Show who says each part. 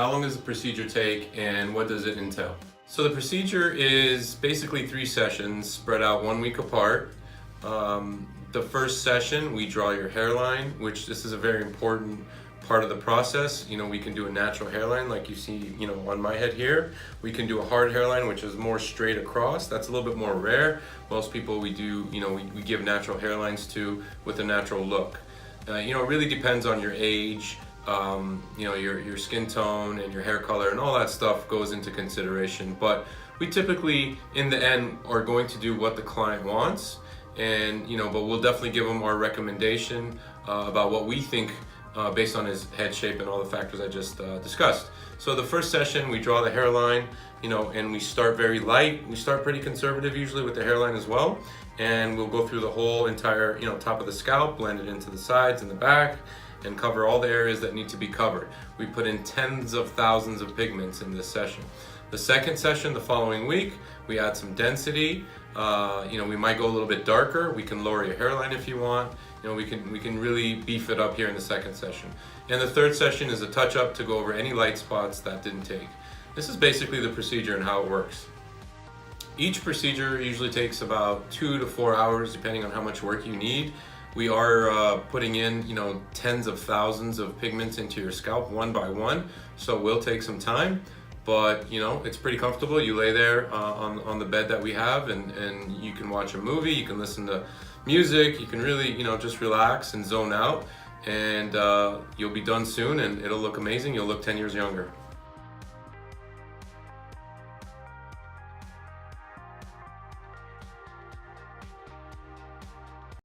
Speaker 1: How long does the procedure take and what does it entail? So the procedure is basically 3 sessions spread out 1 week apart. The first session we draw your hairline, which this is a very important part of the process. We can do a natural hairline like you see, on my head here. We can do a hard hairline, which is more straight across. That's a little bit more rare. Most people we do, we give natural hairlines to with a natural look. It really depends on your age, your skin tone and your hair color and all that stuff goes into consideration. But we typically, in the end, are going to do what the client wants, and but we'll definitely give them our recommendation about what we think based on his head shape and all the factors I just discussed. So the first session, we draw the hairline, and we start very light. We start pretty conservative usually with the hairline as well, and we'll go through the whole entire, top of the scalp, blend it into the sides and the back, and cover all the areas that need to be covered. We put in tens of thousands of pigments in this session. The second session, the following week, we add some density. We might go a little bit darker. We can lower your hairline if you want. We can really beef it up here in the second session. And the third session is a touch-up to go over any light spots that didn't take. This is basically the procedure and how it works. Each procedure usually takes about 2 to 4 hours, depending on how much work you need. We are putting in, tens of thousands of pigments into your scalp one by one, so it will take some time, but it's pretty comfortable. You lay there on the bed that we have, and you can watch a movie, you can listen to music, you can really, just relax and zone out, and you'll be done soon, and it'll look amazing. You'll look 10 years younger.